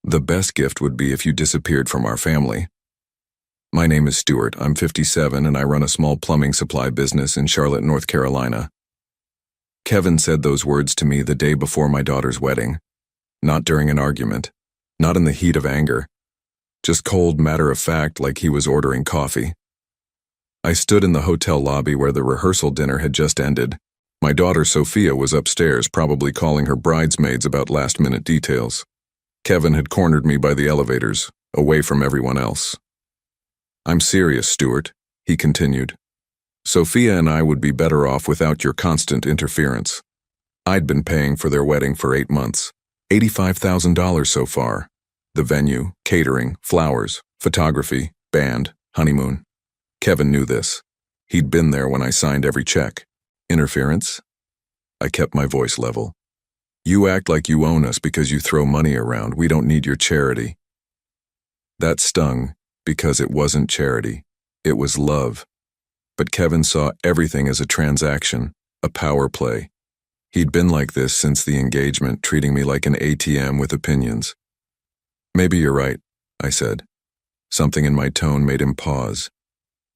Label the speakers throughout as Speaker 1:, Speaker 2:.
Speaker 1: The best gift would be if you disappeared from our family. My name is Stuart. I'm 57 and I run a small plumbing supply business in Charlotte, North Carolina. Kevin said those words to me the day before my daughter's wedding. Not during an argument. Not in the heat of anger. Just cold matter of fact, like he was ordering coffee. I stood in the hotel lobby where the rehearsal dinner had just ended. My daughter Sophia was upstairs, probably calling her bridesmaids about last-minute details. Kevin had cornered me by the elevators, away from everyone else. "I'm serious, Stuart," he continued. "Sophia and I would be better off without your constant interference. I'd been paying for their wedding for 8 months, $85,000 so far. The venue, catering, flowers, photography, band, honeymoon. Kevin knew this. He'd been there when I signed every check. Interference?" I kept my voice level. "You act like you own us because you throw money around. We don't need your charity." That stung, because it wasn't charity. It was love. But Kevin saw everything as a transaction, a power play. He'd been like this since the engagement, treating me like an ATM with opinions. "Maybe you're right," I said. Something in my tone made him pause.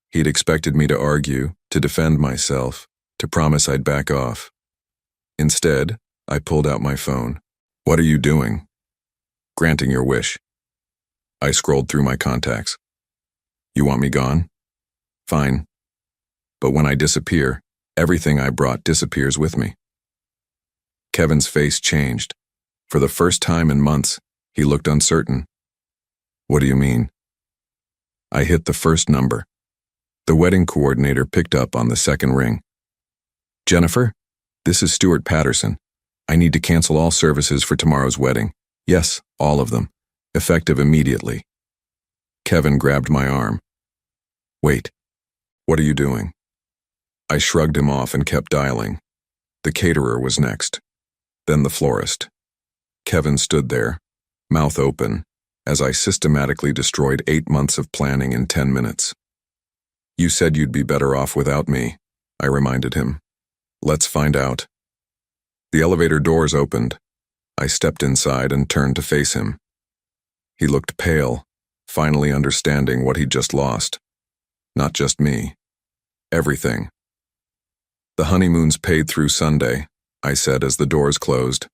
Speaker 1: He'd expected me to argue, to defend myself, to promise I'd back off. Instead, I pulled out my phone. "What are you doing?" "Granting your wish." I scrolled through my contacts. "You want me gone? Fine. But when I disappear, everything I brought disappears with me." Kevin's face changed. For the first time in months, he looked uncertain. "What do you mean?" I hit the first number. The wedding coordinator picked up on the second ring. "Jennifer, this is Stuart Patterson. I need to cancel all services for tomorrow's wedding. Yes, all of them. Effective immediately." Kevin grabbed my arm. "Wait, what are you doing?" I shrugged him off and kept dialing. The caterer was next. Then the florist. Kevin stood there, mouth open, as I systematically destroyed 8 months of planning in 10 minutes. "You said you'd be better off without me," I reminded him. "Let's find out." The elevator doors opened. I stepped inside and turned to face him. He looked pale, finally understanding what he'd just lost. Not just me. Everything. "The honeymoon's paid through Sunday," I said as the doors closed.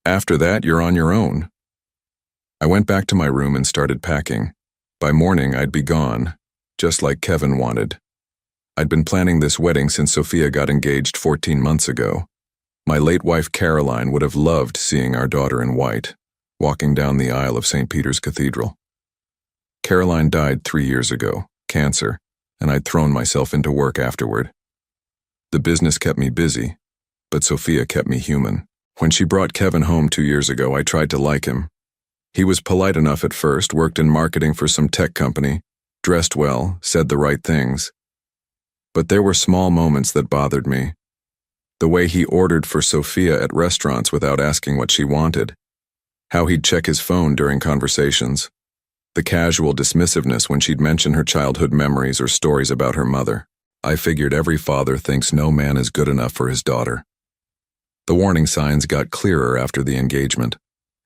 Speaker 1: "After that, you're on your own." I went back to my room and started packing. By morning, I'd be gone, just like Kevin wanted. I'd been planning this wedding since Sophia got engaged 14 months ago. My late wife Caroline would have loved seeing our daughter in white, walking down the aisle of St. Peter's Cathedral. Caroline died 3 years ago, cancer, and I'd thrown myself into work afterward. The business kept me busy, but Sophia kept me human. When she brought Kevin home 2 years ago, I tried to like him. He was polite enough at first, worked in marketing for some tech company, dressed well, said the right things. But there were small moments that bothered me. The way he ordered for Sophia at restaurants without asking what she wanted. How he'd check his phone during conversations. The casual dismissiveness when she'd mention her childhood memories or stories about her mother. I figured every father thinks no man is good enough for his daughter. The warning signs got clearer after the engagement.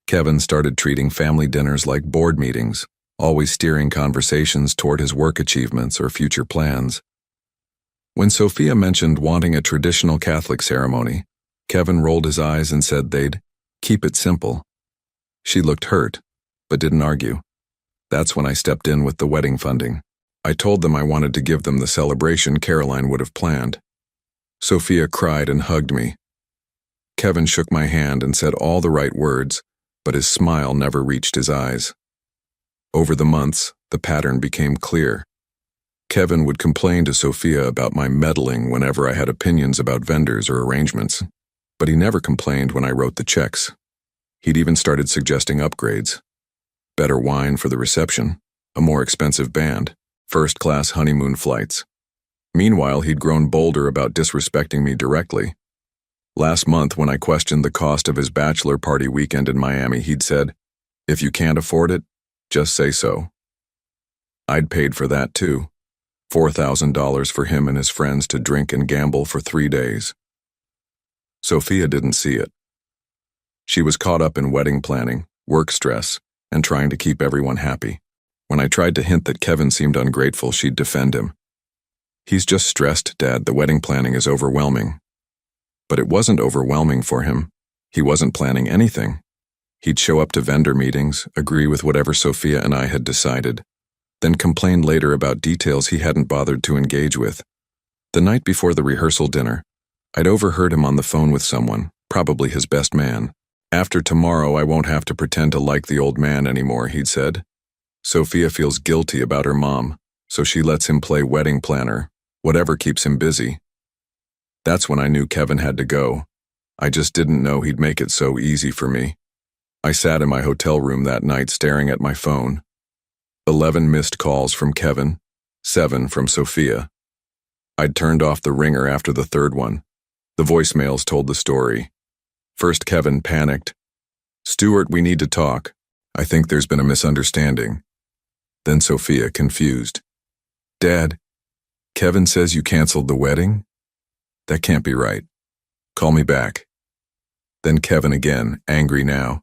Speaker 1: Kevin started treating family dinners like board meetings, always steering conversations toward his work achievements or future plans. When Sophia mentioned wanting a traditional Catholic ceremony, Kevin rolled his eyes and said they'd keep it simple. She looked hurt, but didn't argue. That's when I stepped in with the wedding funding. I told them I wanted to give them the celebration Caroline would have planned. Sophia cried and hugged me. Kevin shook my hand and said all the right words, but his smile never reached his eyes. Over the months, the pattern became clear. Kevin would complain to Sophia about my meddling whenever I had opinions about vendors or arrangements, but he never complained when I wrote the checks. He'd even started suggesting upgrades. Better wine for the reception, a more expensive band, first-class honeymoon flights. Meanwhile, he'd grown bolder about disrespecting me directly. Last month, when I questioned the cost of his bachelor party weekend in Miami, he'd said, "If you can't afford it, just say so." I'd paid for that too. $4,000 for him and his friends to drink and gamble for 3 days. Sophia didn't see it. She was caught up in wedding planning, work stress, and trying to keep everyone happy. When I tried to hint that Kevin seemed ungrateful, she'd defend him. "He's just stressed, Dad. The wedding planning is overwhelming." But it wasn't overwhelming for him. He wasn't planning anything. He'd show up to vendor meetings, agree with whatever Sophia and I had decided, then complain later about details he hadn't bothered to engage with. The night before the rehearsal dinner, I'd overheard him on the phone with someone, probably his best man. "After tomorrow, I won't have to pretend to like the old man anymore," he'd said. "Sophia feels guilty about her mom, so she lets him play wedding planner, whatever keeps him busy." That's when I knew Kevin had to go. I just didn't know he'd make it so easy for me. I sat in my hotel room that night staring at my phone. 11 missed calls from Kevin, 7 from Sophia. I'd turned off the ringer after the third one. The voicemails told the story. First, Kevin panicked. "Stuart, we need to talk. I think there's been a misunderstanding." Then Sophia, confused. "Dad, Kevin says you canceled the wedding? That can't be right. Call me back." Then Kevin again, angry now.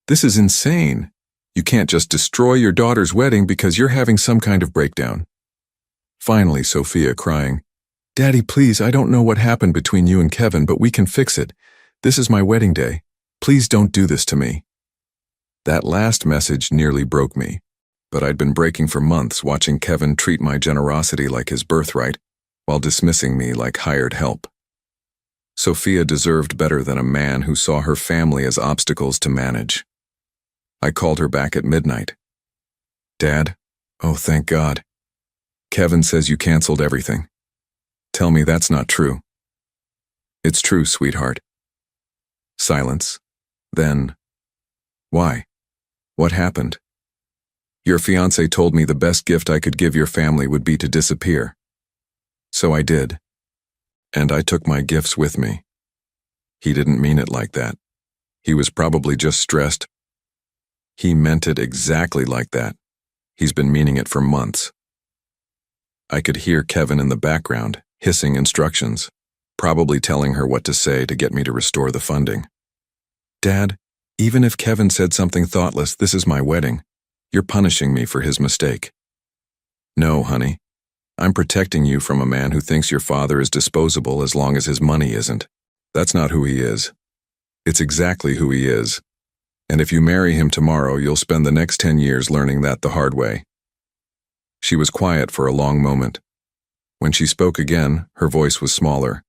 Speaker 1: "This is insane. You can't just destroy your daughter's wedding because you're having some kind of breakdown." Finally, Sophia, crying, "Daddy, please, I don't know what happened between you and Kevin, but we can fix it. This is my wedding day. Please don't do this to me." That last message nearly broke me, but I'd been breaking for months, watching Kevin treat my generosity like his birthright, while dismissing me like hired help. Sophia deserved better than a man who saw her family as obstacles to manage. I called her back at midnight. "Dad, oh thank God. Kevin says you canceled everything. Tell me that's not true." "It's true, sweetheart." Silence. Then, "Why? What happened?" "Your fiancé told me the best gift I could give your family would be to disappear. So I did. And I took my gifts with me." He didn't mean it like that. He was probably just stressed. He meant it exactly like that. He's been meaning it for months. I could hear Kevin in the background, hissing instructions, probably telling her what to say to get me to restore the funding. "Dad, even if Kevin said something thoughtless, this is my wedding. You're punishing me for his mistake." "No, honey. I'm protecting you from a man who thinks your father is disposable as long as his money isn't. That's not who he is. It's exactly who he is. And if you marry him tomorrow, you'll spend the next 10 years learning that the hard way." She was quiet for a long moment. When she spoke again, her voice was smaller.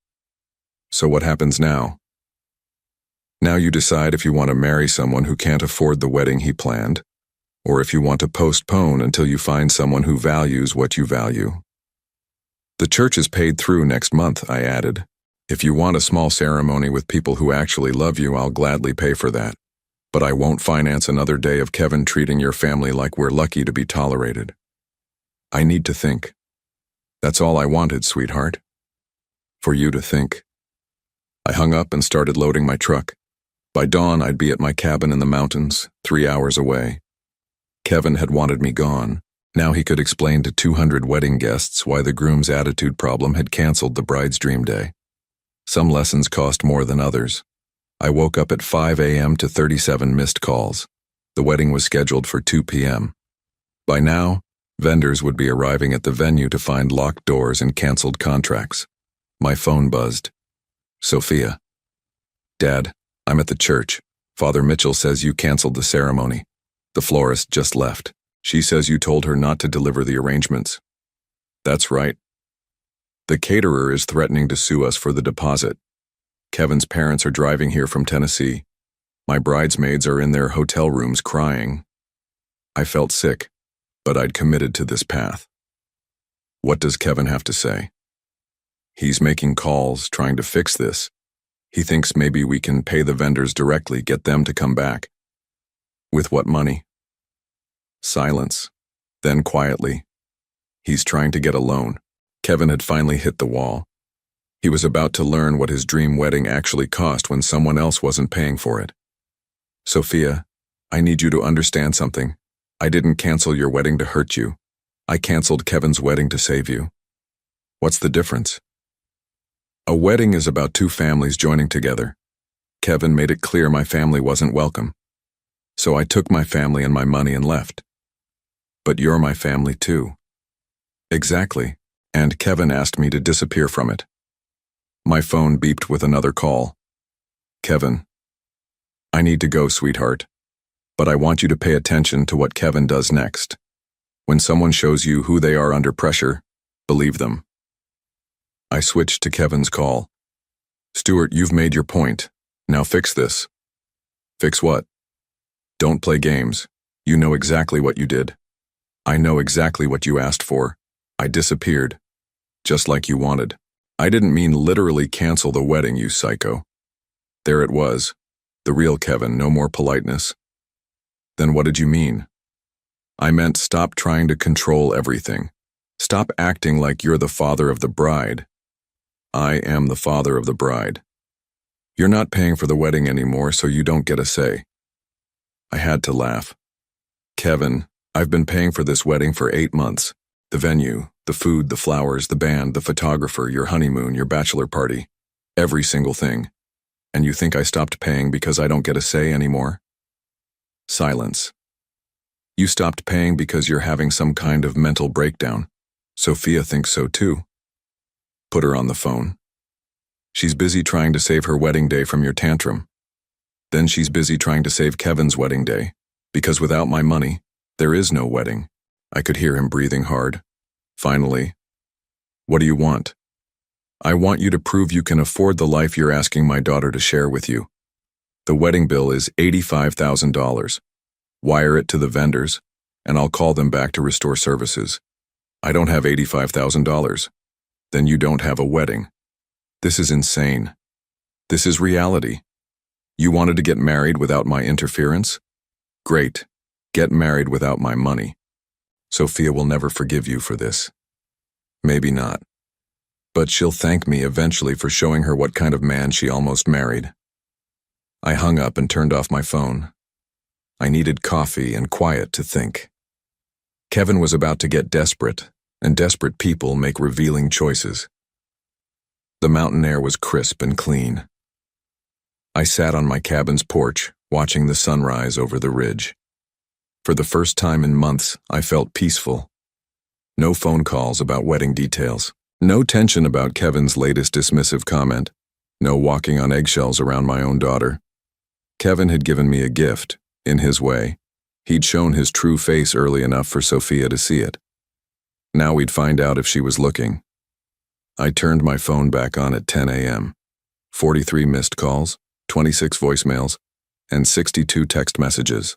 Speaker 1: "So what happens now?" "Now you decide if you want to marry someone who can't afford the wedding he planned, or if you want to postpone until you find someone who values what you value." "The church is paid through next month," I added. "If you want a small ceremony with people who actually love you, I'll gladly pay for that. But I won't finance another day of Kevin treating your family like we're lucky to be tolerated." "I need to think." "That's all I wanted, sweetheart. For you to think." I hung up and started loading my truck. By dawn, I'd be at my cabin in the mountains, 3 hours away. Kevin had wanted me gone. Now he could explain to 200 wedding guests why the groom's attitude problem had canceled the bride's dream day. Some lessons cost more than others. I woke up at 5 a.m. to 37 missed calls. The wedding was scheduled for 2 p.m. By now, vendors would be arriving at the venue to find locked doors and canceled contracts. My phone buzzed. "Sophia." "Dad, I'm at the church. Father Mitchell says you canceled the ceremony. The florist just left. She says you told her not to deliver the arrangements." "That's right. The caterer is threatening to sue us for the deposit. Kevin's parents are driving here from Tennessee. My bridesmaids are in their hotel rooms crying." I felt sick, but I'd committed to this path. What does Kevin have to say? He's making calls, trying to fix this. He thinks maybe we can pay the vendors directly, get them to come back. With what money? Silence. Then quietly. He's trying to get a loan. Kevin had finally hit the wall. He was about to learn what his dream wedding actually cost when someone else wasn't paying for it. "Sophia, I need you to understand something. I didn't cancel your wedding to hurt you. I canceled Kevin's wedding to save you." "What's the difference?" "A wedding is about two families joining together. Kevin made it clear my family wasn't welcome. So I took my family and my money and left. But you're my family too. Exactly. And Kevin asked me to disappear from it. My phone beeped with another call. Kevin. I need to go, sweetheart. But I want you to pay attention to what Kevin does next. When someone shows you who they are under pressure, believe them. I switched to Kevin's call. Stuart, you've made your point. Now fix this. Fix what? Don't play games. You know exactly what you did. I know exactly what you asked for. I disappeared. Just like you wanted. I didn't mean literally cancel the wedding, you psycho. There it was. The real Kevin, no more politeness. Then what did you mean? I meant stop trying to control everything. Stop acting like you're the father of the bride. I am the father of the bride. You're not paying for the wedding anymore, so you don't get a say. I had to laugh. Kevin, I've been paying for this wedding for 8 months. The venue, the food, the flowers, the band, the photographer, your honeymoon, your bachelor party. Every single thing. And you think I stopped paying because I don't get a say anymore? Silence. You stopped paying because you're having some kind of mental breakdown. Sophia thinks so too. Put her on the phone. She's busy trying to save her wedding day from your tantrum. Then she's busy trying to save Kevin's wedding day, because without my money, there is no wedding. I could hear him breathing hard. Finally, what do you want? I want you to prove you can afford the life you're asking my daughter to share with you. The wedding bill is $85,000. Wire it to the vendors, and I'll call them back to restore services. I don't have $85,000. Then you don't have a wedding. This is insane. This is reality. You wanted to get married without my interference? Great. Get married without my money. Sophia will never forgive you for this. Maybe not. But she'll thank me eventually for showing her what kind of man she almost married. I hung up and turned off my phone. I needed coffee and quiet to think. Kevin was about to get desperate, and desperate people make revealing choices. The mountain air was crisp and clean. I sat on my cabin's porch, watching the sunrise over the ridge. For the first time in months, I felt peaceful. No phone calls about wedding details. No tension about Kevin's latest dismissive comment. No walking on eggshells around my own daughter. Kevin had given me a gift, in his way. He'd shown his true face early enough for Sophia to see it. Now we'd find out if she was looking. I turned my phone back on at 10 a.m. 43 missed calls, 26 voicemails, and 62 text messages.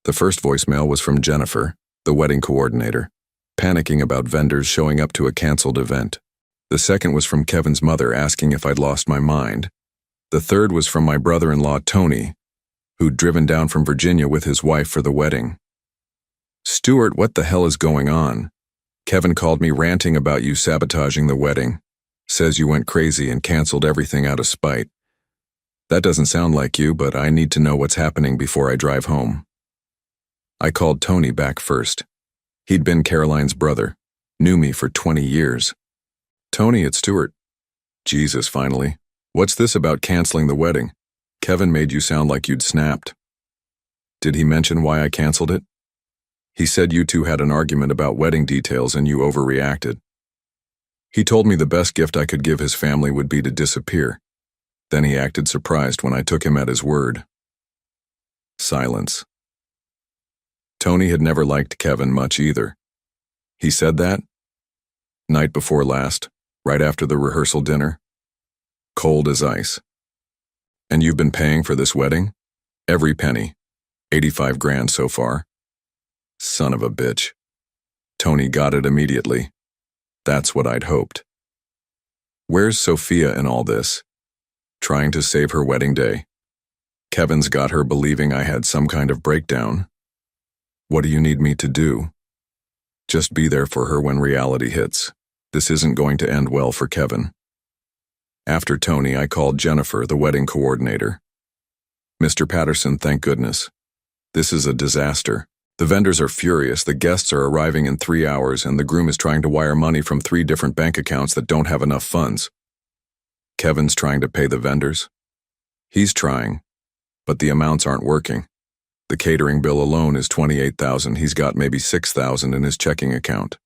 Speaker 1: The first voicemail was from Jennifer, the wedding coordinator, panicking about vendors showing up to a canceled event. The second was from Kevin's mother asking if I'd lost my mind. The third was from my brother-in-law, Tony, who'd driven down from Virginia with his wife for the wedding. Stuart, what the hell is going on? Kevin called me ranting about you sabotaging the wedding. Says you went crazy and canceled everything out of spite. That doesn't sound like you, but I need to know what's happening before I drive home. I called Tony back first. He'd been Caroline's brother, knew me for 20 years. Tony, it's Stuart. Jesus, finally. What's this about canceling the wedding? Kevin made you sound like you'd snapped. Did he mention why I canceled it? He said you two had an argument about wedding details and you overreacted. He told me the best gift I could give his family would be to disappear. Then he acted surprised when I took him at his word. Silence. Tony had never liked Kevin much either. He said that? Night before last, right after the rehearsal dinner. Cold as ice. And you've been paying for this wedding? Every penny. 85 grand so far. Son of a bitch. Tony got it immediately. That's what I'd hoped. Where's Sophia in all this? Trying to save her wedding day. Kevin's got her believing I had some kind of breakdown. What do you need me to do? Just be there for her when reality hits. This isn't going to end well for Kevin. After Tony, I called Jennifer, the wedding coordinator. Mr. Patterson, thank goodness. This is a disaster. The vendors are furious, the guests are arriving in 3 hours, and the groom is trying to wire money from 3 different bank accounts that don't have enough funds. Kevin's trying to pay the vendors. He's trying, but the amounts aren't working. The catering bill alone is $28,000. He's got maybe $6,000 in his checking account.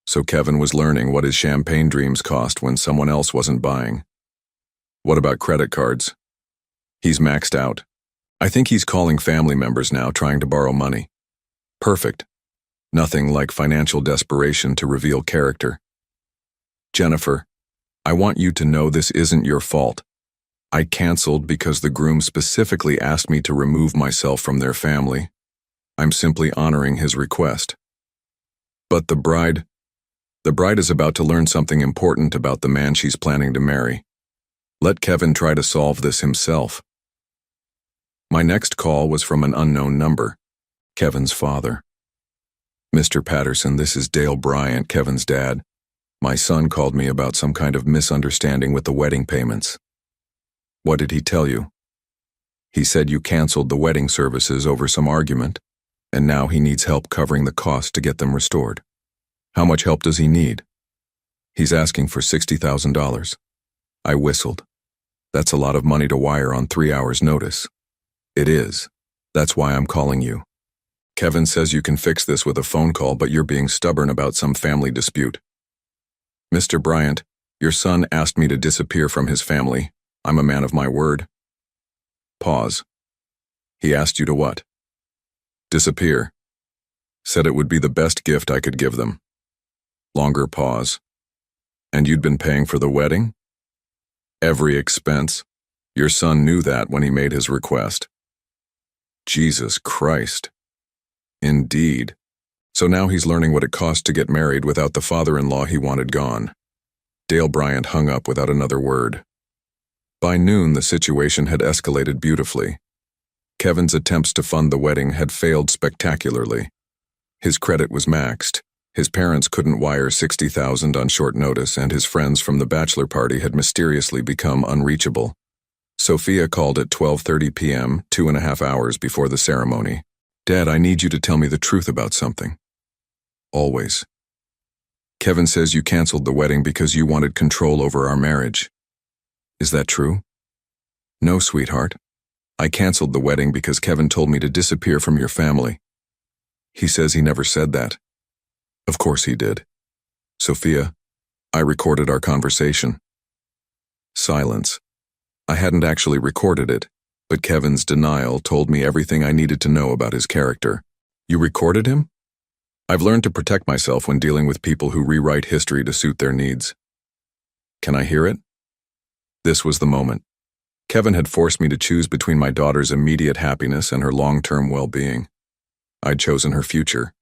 Speaker 1: So Kevin was learning what his champagne dreams cost when someone else wasn't buying. What about credit cards? He's maxed out. I think he's calling family members now trying to borrow money. Perfect. Nothing like financial desperation to reveal character. Jennifer, I want you to know this isn't your fault. I canceled because the groom specifically asked me to remove myself from their family. I'm simply honoring his request. But the bride is about to learn something important about the man she's planning to marry. Let Kevin try to solve this himself. My next call was from an unknown number, Kevin's father. Mr. Patterson, this is Dale Bryant, Kevin's dad. My son called me about some kind of misunderstanding with the wedding payments. What did he tell you? He said you canceled the wedding services over some argument, and now he needs help covering the cost to get them restored. How much help does he need? He's asking for $60,000. I whistled. That's a lot of money to wire on 3 hours' notice. It is. That's why I'm calling you. Kevin says you can fix this with a phone call, but you're being stubborn about some family dispute. Mr. Bryant, your son asked me to disappear from his family. I'm a man of my word. Pause. He asked you to what? Disappear. Said it would be the best gift I could give them. Longer pause. And you'd been paying for the wedding? Every expense. Your son knew that when he made his request. Jesus Christ. Indeed. So now he's learning what it cost to get married without the father-in-law he wanted gone. Dale Bryant hung up without another word. By noon, the situation had escalated beautifully. Kevin's attempts to fund the wedding had failed spectacularly. His credit was maxed. His parents couldn't wire $60,000 on short notice, and his friends from the bachelor party had mysteriously become unreachable. Sophia called at 12:30 p.m., 2.5 hours before the ceremony. Dad, I need you to tell me the truth about something. Always. Kevin says you canceled the wedding because you wanted control over our marriage. Is that true? No, sweetheart. I canceled the wedding because Kevin told me to disappear from your family. He says he never said that. Of course he did. Sophia, I recorded our conversation. Silence. I hadn't actually recorded it, but Kevin's denial told me everything I needed to know about his character. You recorded him? I've learned to protect myself when dealing with people who rewrite history to suit their needs. Can I hear it? This was the moment. Kevin had forced me to choose between my daughter's immediate happiness and her long-term well-being. I'd chosen her future.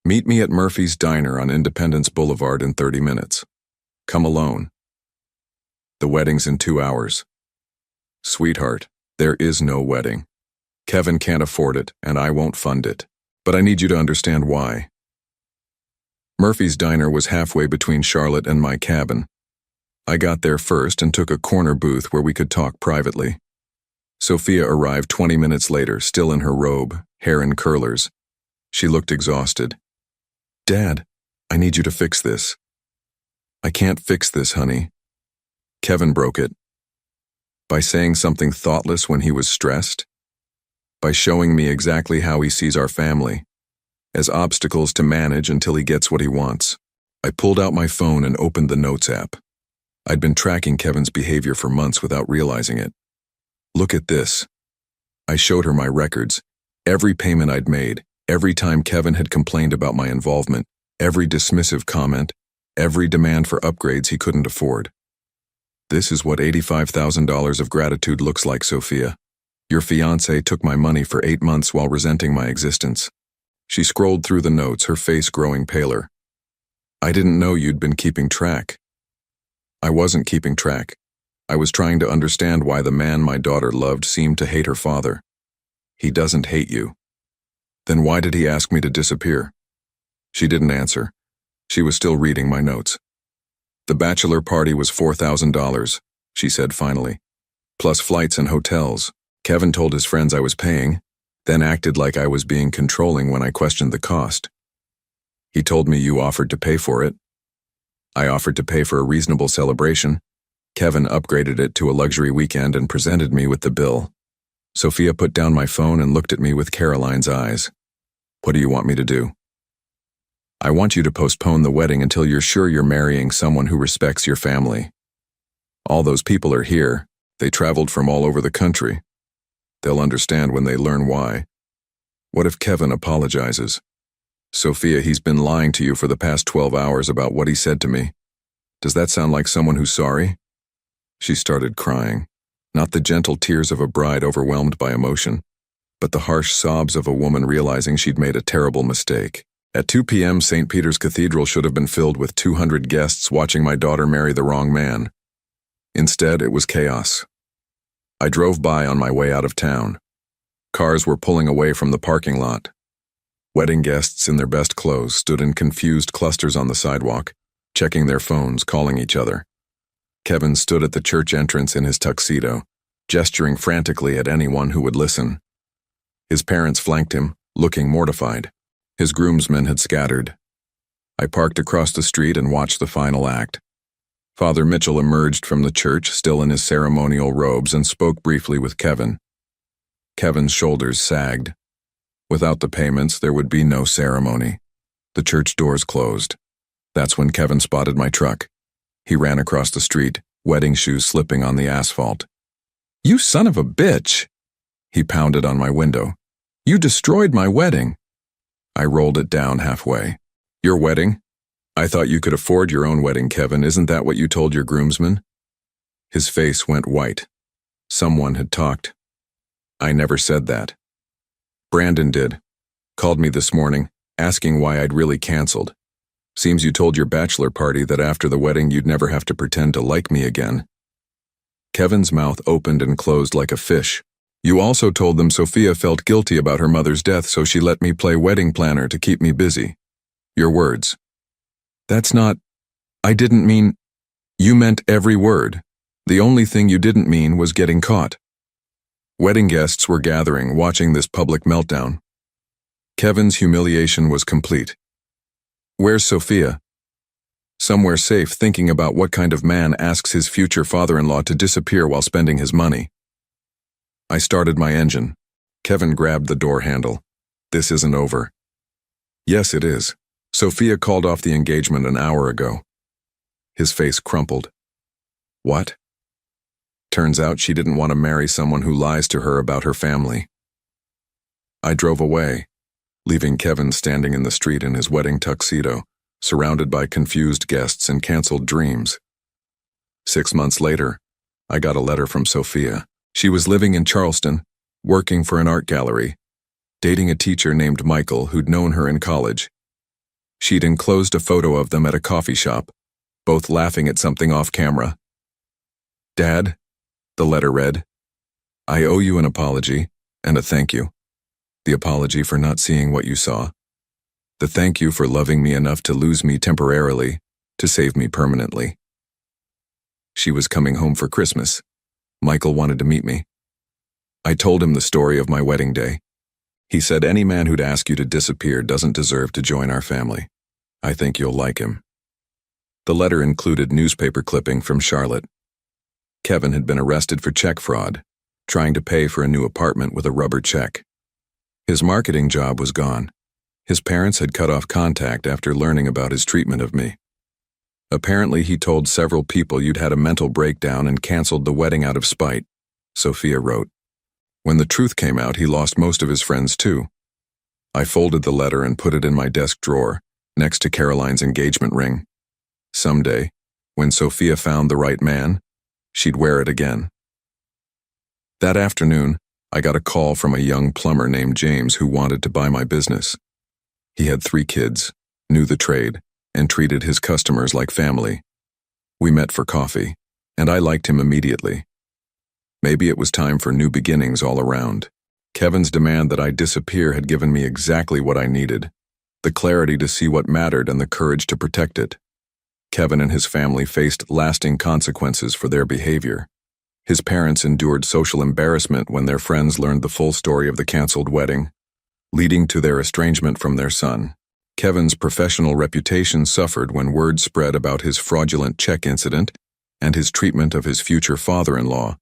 Speaker 1: Meet me at Murphy's Diner on Independence Boulevard in 30 minutes. Come alone. The wedding's in 2 hours. Sweetheart, there is no wedding. Kevin can't afford it, and I won't fund it. But I need you to understand why. Murphy's Diner was halfway between Charlotte and my cabin. I got there first and took a corner booth where we could talk privately. Sophia arrived 20 minutes later, still in her robe, hair in curlers. She looked exhausted. Dad, I need you to fix this. I can't fix this, honey. Kevin broke it. By saying something thoughtless when he was stressed. By showing me exactly how he sees our family, as obstacles to manage until he gets what he wants. I pulled out my phone and opened the Notes app. I'd been tracking Kevin's behavior for months without realizing it. Look at this. I showed her my records, every payment I'd made, every time Kevin had complained about my involvement, every dismissive comment, every demand for upgrades he couldn't afford. This is what $85,000 of gratitude looks like, Sophia. Your fiancé took my money for 8 months while resenting my existence. She scrolled through the notes, her face growing paler. I didn't know you'd been keeping track. I wasn't keeping track. I was trying to understand why the man my daughter loved seemed to hate her father. He doesn't hate you. Then why did he ask me to disappear? She didn't answer. She was still reading my notes. The bachelor party was $4,000, she said finally, plus flights and hotels. Kevin told his friends I was paying, then acted like I was being controlling when I questioned the cost. He told me you offered to pay for it. I offered to pay for a reasonable celebration. Kevin upgraded it to a luxury weekend and presented me with the bill. Sophia put down my phone and looked at me with Caroline's eyes. What do you want me to do? I want you to postpone the wedding until you're sure you're marrying someone who respects your family. All those people are here. They traveled from all over the country. They'll understand when they learn why. What if Kevin apologizes? Sophia, he's been lying to you for the past 12 hours about what he said to me. Does that sound like someone who's sorry? She started crying, not the gentle tears of a bride overwhelmed by emotion, but the harsh sobs of a woman realizing she'd made a terrible mistake. At 2 p.m., St. Peter's Cathedral should have been filled with 200 guests watching my daughter marry the wrong man. Instead, it was chaos. I drove by on my way out of town. Cars were pulling away from the parking lot. Wedding guests in their best clothes stood in confused clusters on the sidewalk, checking their phones, calling each other. Kevin stood at the church entrance in his tuxedo, gesturing frantically at anyone who would listen. His parents flanked him, looking mortified. His groomsmen had scattered. I parked across the street and watched the final act. Father Mitchell emerged from the church, still in his ceremonial robes, and spoke briefly with Kevin. Kevin's shoulders sagged. Without the payments, there would be no ceremony. The church doors closed. That's when Kevin spotted my truck. He ran across the street, wedding shoes slipping on the asphalt. "You son of a bitch!" He pounded on my window. "You destroyed my wedding." I rolled it down halfway. "Your wedding? I thought you could afford your own wedding, Kevin. Isn't that what you told your groomsmen?" His face went white. Someone had talked. I never said that. Brandon did. Called me this morning, asking why I'd really canceled. Seems you told your bachelor party that after the wedding you'd never have to pretend to like me again. Kevin's mouth opened and closed like a fish. "You also told them Sophia felt guilty about her mother's death, so she let me play wedding planner to keep me busy. Your words." "That's not... I didn't mean..." "You meant every word. The only thing you didn't mean was getting caught." Wedding guests were gathering, watching this public meltdown. Kevin's humiliation was complete. "Where's Sophia?" "Somewhere safe, thinking about what kind of man asks his future father-in-law to disappear while spending his money." I started my engine. Kevin grabbed the door handle. "This isn't over." "Yes, it is. Sophia called off the engagement an hour ago." His face crumpled. "What?" "Turns out she didn't want to marry someone who lies to her about her family." I drove away, leaving Kevin standing in the street in his wedding tuxedo, surrounded by confused guests and canceled dreams. 6 months later, I got a letter from Sophia. She was living in Charleston, working for an art gallery, dating a teacher named Michael who'd known her in college. She'd enclosed a photo of them at a coffee shop, both laughing at something off camera. "Dad," the letter read, "I owe you an apology and a thank you. The apology for not seeing what you saw. The thank you for loving me enough to lose me temporarily, to save me permanently." She was coming home for Christmas. Michael wanted to meet me. I told him the story of my wedding day. He said any man who'd ask you to disappear doesn't deserve to join our family. I think you'll like him. The letter included newspaper clipping from Charlotte. Kevin had been arrested for check fraud, trying to pay for a new apartment with a rubber check. His marketing job was gone. His parents had cut off contact after learning about his treatment of me. Apparently, he told several people you'd had a mental breakdown and canceled the wedding out of spite, Sophia wrote. When the truth came out, he lost most of his friends too. I folded the letter and put it in my desk drawer, next to Caroline's engagement ring. Someday, when Sophia found the right man, she'd wear it again. That afternoon, I got a call from a young plumber named James who wanted to buy my business. He had 3 kids, knew the trade, and treated his customers like family. We met for coffee, and I liked him immediately. Maybe it was time for new beginnings all around. Kevin's demand that I disappear had given me exactly what I needed, the clarity to see what mattered and the courage to protect it. Kevin and his family faced lasting consequences for their behavior. His parents endured social embarrassment when their friends learned the full story of the canceled wedding, leading to their estrangement from their son. Kevin's professional reputation suffered when word spread about his fraudulent check incident and his treatment of his future father-in-law,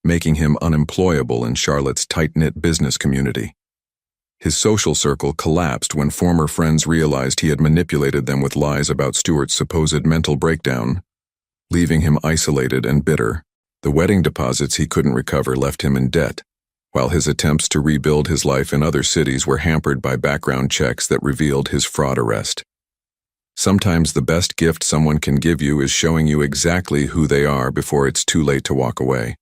Speaker 1: making him unemployable in Charlotte's tight-knit business community. His social circle collapsed when former friends realized he had manipulated them with lies about Stuart's supposed mental breakdown, leaving him isolated and bitter. The wedding deposits he couldn't recover left him in debt, while his attempts to rebuild his life in other cities were hampered by background checks that revealed his fraud arrest. Sometimes the best gift someone can give you is showing you exactly who they are before it's too late to walk away.